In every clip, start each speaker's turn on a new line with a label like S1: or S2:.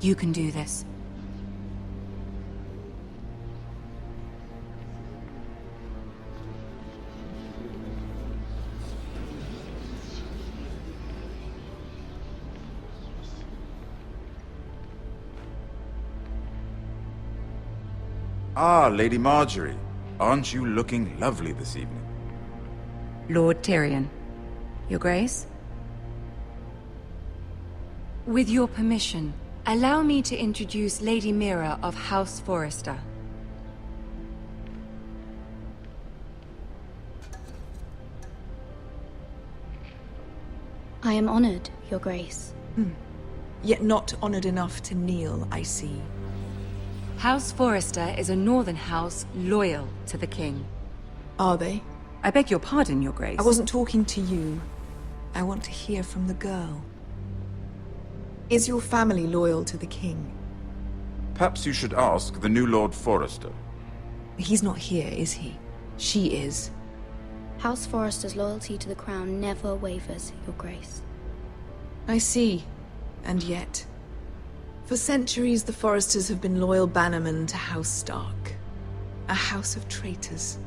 S1: You can do this.
S2: Ah, Lady Marjorie. Aren't you looking lovely this evening?
S1: Lord Tyrion. Your Grace? With your permission, allow me to introduce Lady Mira of House Forrester.
S3: I am honored, Your Grace.
S4: Yet not honored enough to kneel, I see.
S1: House Forrester is a northern house loyal to the king.
S4: Are they?
S1: I beg your pardon, Your Grace.
S4: I wasn't talking to you. I want to hear from the girl. Is your family loyal to the king?
S2: Perhaps you should ask the new Lord Forrester.
S4: He's not here, is he? She is.
S3: House Forrester's loyalty to the crown never wavers, Your Grace.
S4: I see. And yet... For centuries, the Forresters have been loyal bannermen to House Stark. A house of traitors.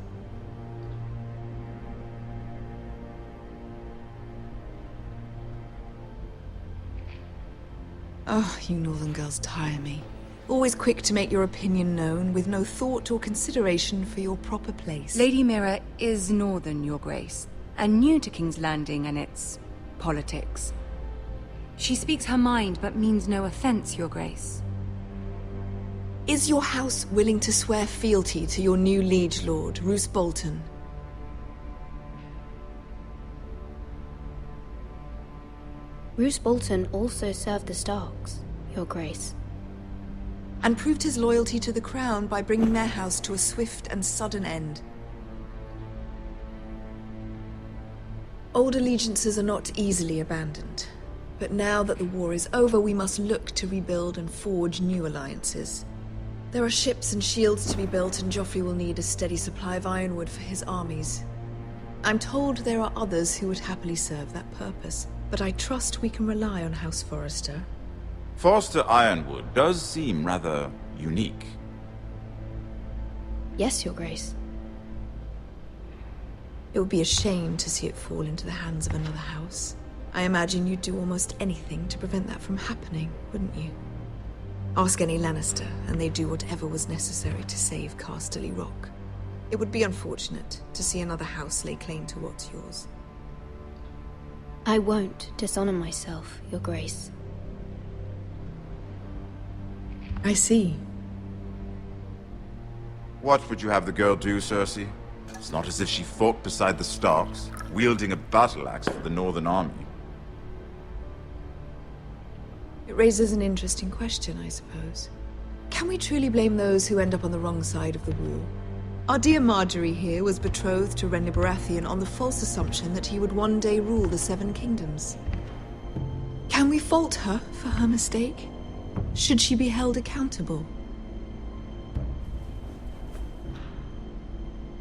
S4: Oh, you northern girls tire me. Always quick to make your opinion known, with no thought or consideration for your proper place.
S1: Lady Mira is northern, Your Grace, and new to King's Landing and its politics. She speaks her mind, but means no offense, Your Grace.
S4: Is your house willing to swear fealty to your new liege lord, Roose Bolton?
S3: Roose Bolton also served the Starks, Your Grace.
S4: And proved his loyalty to the crown by bringing their house to a swift and sudden end. Old allegiances are not easily abandoned. But now that the war is over, we must look to rebuild and forge new alliances. There are ships and shields to be built, and Joffrey will need a steady supply of ironwood for his armies. I'm told there are others who would happily serve that purpose, but I trust we can rely on House Forrester.
S2: Forrester Ironwood does seem rather unique.
S3: Yes, Your Grace.
S4: It would be a shame to see it fall into the hands of another house. I imagine you'd do almost anything to prevent that from happening, wouldn't you? Ask any Lannister, and they'd do whatever was necessary to save Casterly Rock. It would be unfortunate to see another house lay claim to what's yours.
S3: I won't dishonor myself, Your Grace.
S4: I see.
S2: What would you have the girl do, Cersei? It's not as if she fought beside the Starks, wielding a battle axe for the Northern Army.
S4: It raises an interesting question, I suppose. Can we truly blame those who end up on the wrong side of the war? Our dear Marjorie here was betrothed to Renly Baratheon on the false assumption that he would one day rule the Seven Kingdoms. Can we fault her for her mistake? Should she be held accountable?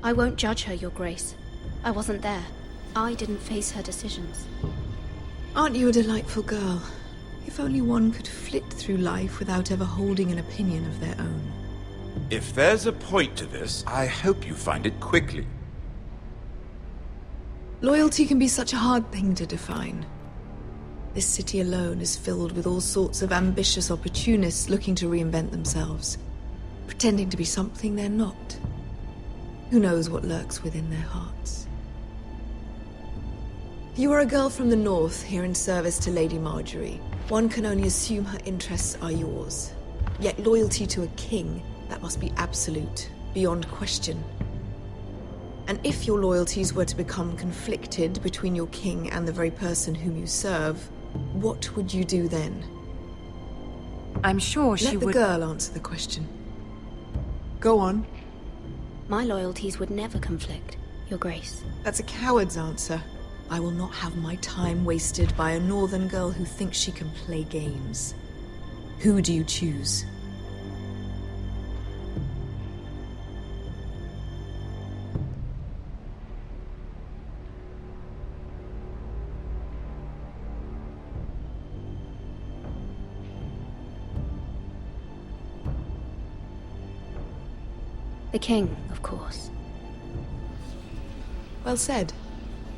S3: I won't judge her, Your Grace. I wasn't there. I didn't face her decisions.
S4: Aren't you a delightful girl? If only one could flit through life without ever holding an opinion of their own.
S2: If there's a point to this, I hope you find it quickly.
S4: Loyalty can be such a hard thing to define. This city alone is filled with all sorts of ambitious opportunists looking to reinvent themselves, pretending to be something they're not. Who knows what lurks within their hearts? You are a girl from the north, here in service to Lady Marjorie. One can only assume her interests are yours. Yet loyalty to a king, that must be absolute, beyond question. And if your loyalties were to become conflicted between your king and the very person whom you serve, what would you do then?
S1: I'm sure she would...
S4: Let the girl answer the question. Go on.
S3: My loyalties would never conflict, Your Grace.
S4: That's a coward's answer. I will not have my time wasted by a northern girl who thinks she can play games. Who do you choose?
S3: The king, of course.
S4: Well said.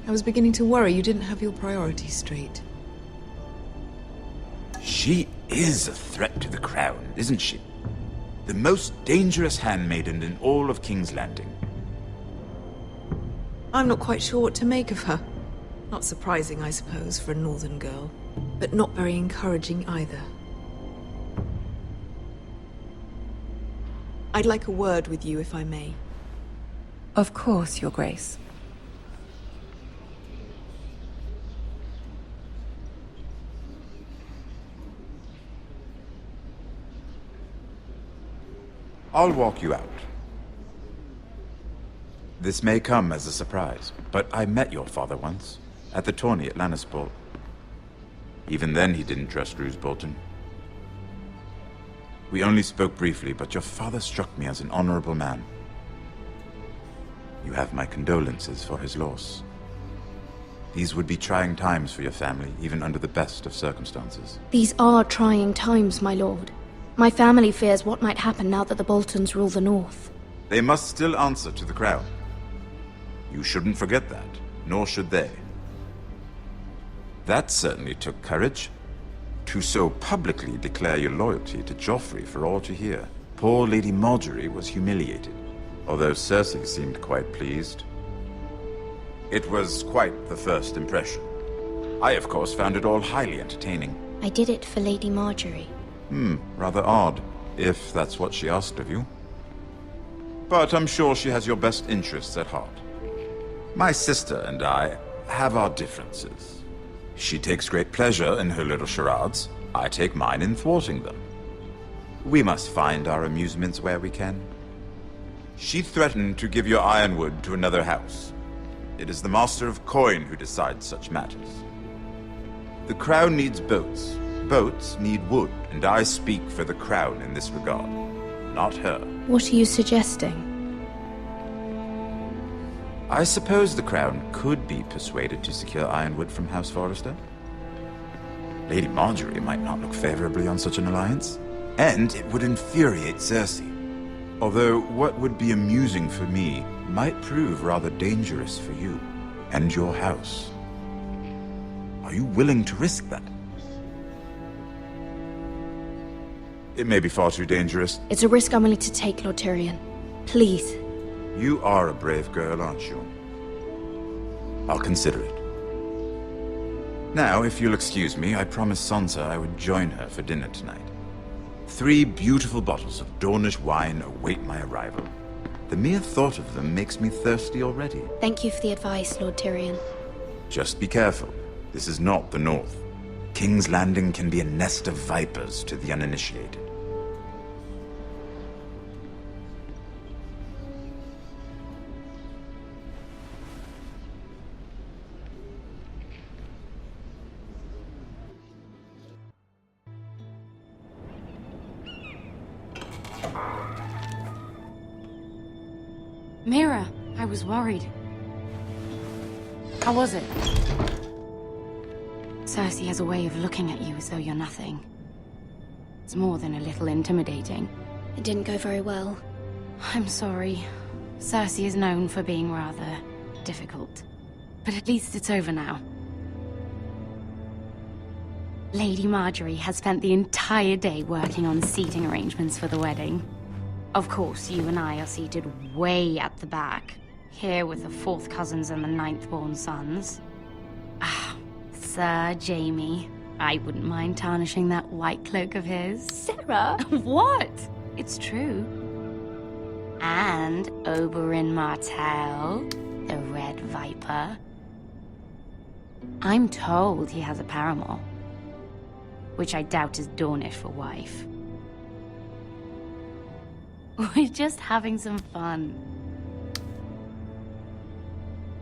S4: I was beginning to worry you didn't have your priorities straight.
S2: She is a threat to the crown, isn't she? The most dangerous handmaiden in all of King's Landing.
S4: I'm not quite sure what to make of her. Not surprising, I suppose, for a northern girl, but not very encouraging either. I'd like a word with you, if I may.
S1: Of course, Your Grace.
S2: I'll walk you out. This may come as a surprise, but I met your father once, at the tourney at Lannisport. Even then he didn't trust Roose Bolton. We only spoke briefly, but your father struck me as an honorable man. You have my condolences for his loss. These would be trying times for your family, even under the best of circumstances.
S3: These are trying times, my lord. My family fears what might happen now that the Boltons rule the North.
S2: They must still answer to the crown. You shouldn't forget that, nor should they. That certainly took courage. To so publicly declare your loyalty to Joffrey for all to hear. Poor Lady Margaery was humiliated, although Cersei seemed quite pleased. It was quite the first impression. I, of course, found it all highly entertaining.
S3: I did it for Lady Margaery.
S2: Rather odd, if that's what she asked of you. But I'm sure she has your best interests at heart. My sister and I have our differences. She takes great pleasure in her little charades. I take mine in thwarting them. We must find our amusements where we can. She threatened to give your ironwood to another house. It is the Master of Coin who decides such matters. The crown needs boats. Boats need wood, and I speak for the crown in this regard, not her.
S3: What are you suggesting?
S2: I suppose the crown could be persuaded to secure ironwood from House Forrester. Lady Margaery might not look favorably on such an alliance, and it would infuriate Cersei. Although what would be amusing for me might prove rather dangerous for you and your house. Are you willing to risk that? It may be far too dangerous.
S3: It's a risk I'm willing to take, Lord Tyrion. Please.
S2: You are a brave girl, aren't you? I'll consider it. Now, if you'll excuse me, I promised Sansa I would join her for dinner tonight. 3 beautiful bottles of Dornish wine await my arrival. The mere thought of them makes me thirsty already.
S3: Thank you for the advice, Lord Tyrion.
S2: Just be careful. This is not the North. King's Landing can be a nest of vipers to the uninitiated.
S5: Mira, I was worried. How was it? Cersei has a way of looking at you as though you're nothing. It's more than a little intimidating.
S3: It didn't go very well.
S5: I'm sorry. Cersei is known for being rather difficult. But at least it's over now. Lady Margaery has spent the entire day working on seating arrangements for the wedding. Of course, you and I are seated way at the back, here with the 4th cousins and the 9th-born sons. Ah, Sir Jaime. I wouldn't mind tarnishing that white cloak of his.
S3: Sarah!
S5: What? It's true. And Oberyn Martell, the Red Viper. I'm told he has a paramour, which I doubt is Dornish for wife. We're just having some fun.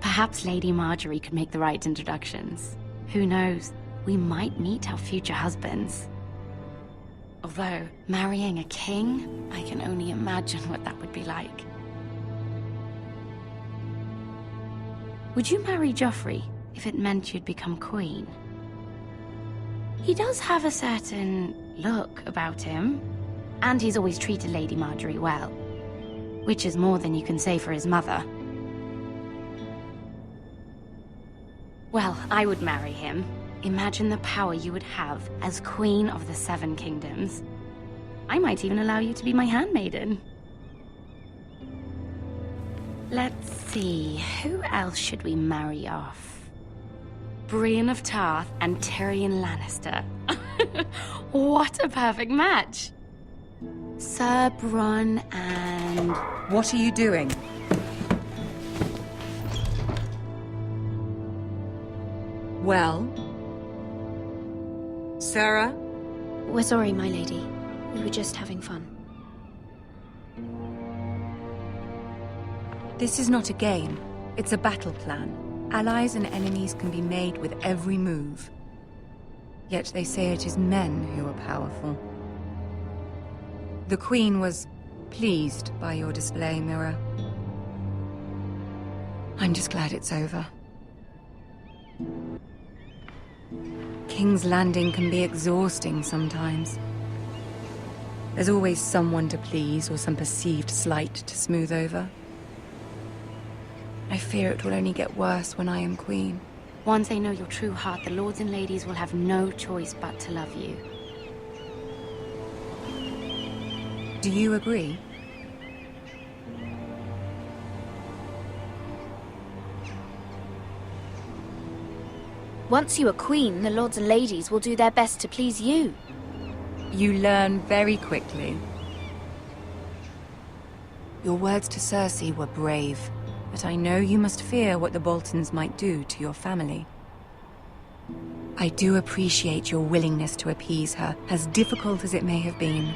S5: Perhaps Lady Margaery could make the right introductions. Who knows? We might meet our future husbands. Although, marrying a king, I can only imagine what that would be like. Would you marry Joffrey if it meant you'd become queen? He does have a certain look about him, and he's always treated Lady Margaery well. which is more than you can say for his mother. Well, I would marry him. Imagine the power you would have as Queen of the Seven Kingdoms. I might even allow you to be my handmaiden. Let's see, who else should we marry off? Brienne of Tarth and Tyrion Lannister. What a perfect match! Sir Bronn and...
S1: What are you doing? Well? Sarah?
S3: We're sorry, my lady. We were just having fun.
S1: This is not a game. It's a battle plan. Allies and enemies can be made with every move. Yet they say it is men who are powerful. The Queen was pleased by your display, Mira. I'm just glad it's over. King's Landing can be exhausting sometimes. There's always someone to please or some perceived slight to smooth over. I fear it will only get worse when I am Queen.
S5: Once they know your true heart, the lords and ladies will have no choice but to love you.
S1: Do you agree?
S3: Once you are queen, the lords and ladies will do their best to please you.
S1: You learn very quickly. Your words to Cersei were brave, but I know you must fear what the Boltons might do to your family. I do appreciate your willingness to appease her, as difficult as it may have been.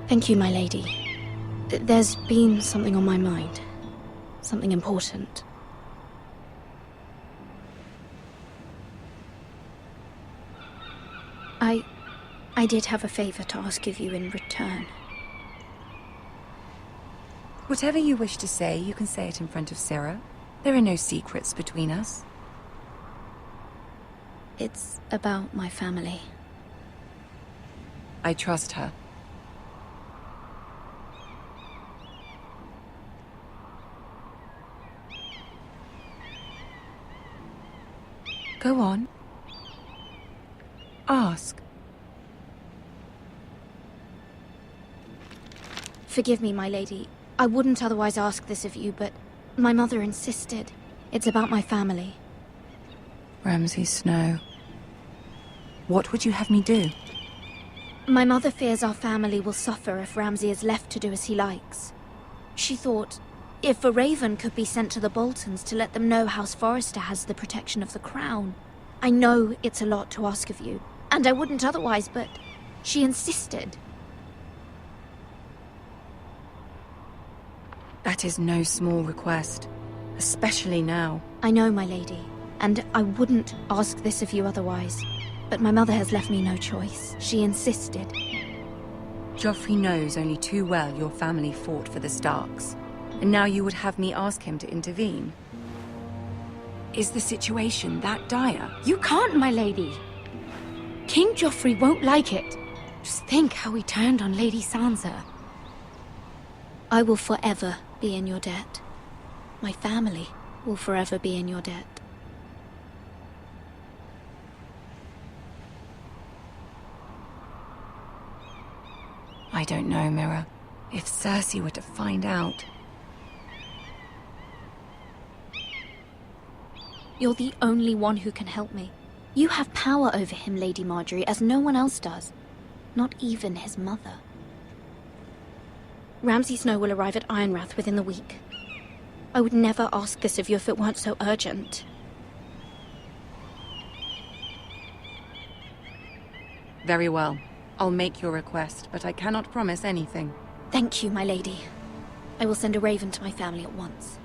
S3: Thank you, my lady. There's been something on my mind. Something important. I did have a favor to ask of you in return.
S1: Whatever you wish to say, you can say it in front of Sarah. There are no secrets between us.
S3: It's about my family.
S1: I trust her. Go on. Ask.
S3: Forgive me, my lady. I wouldn't otherwise ask this of you, but my mother insisted. It's about my family.
S1: Ramsay Snow. What would you have me do?
S3: My mother fears our family will suffer if Ramsay is left to do as he likes. She thought, if a raven could be sent to the Boltons to let them know House Forrester has the protection of the crown. I know it's a lot to ask of you, and I wouldn't otherwise, but she insisted.
S1: That is no small request, especially now.
S3: I know, my lady, and I wouldn't ask this of you otherwise. But my mother has left me no choice. She insisted.
S1: Joffrey knows only too well your family fought for the Starks, and now you would have me ask him to intervene. Is the situation that dire?
S5: You can't, my lady. King Joffrey won't like it. Just think how he turned on Lady Sansa.
S3: I will forever be in your debt. My family will forever be in your debt.
S1: I don't know, Mira. If Cersei were to find out...
S3: You're the only one who can help me. You have power over him, Lady Marjorie, as no one else does. Not even his mother. Ramsay Snow will arrive at Ironrath within the week. I would never ask this of you if it weren't so urgent.
S1: Very well. I'll make your request, but I cannot promise anything.
S3: Thank you, my lady. I will send a raven to my family at once.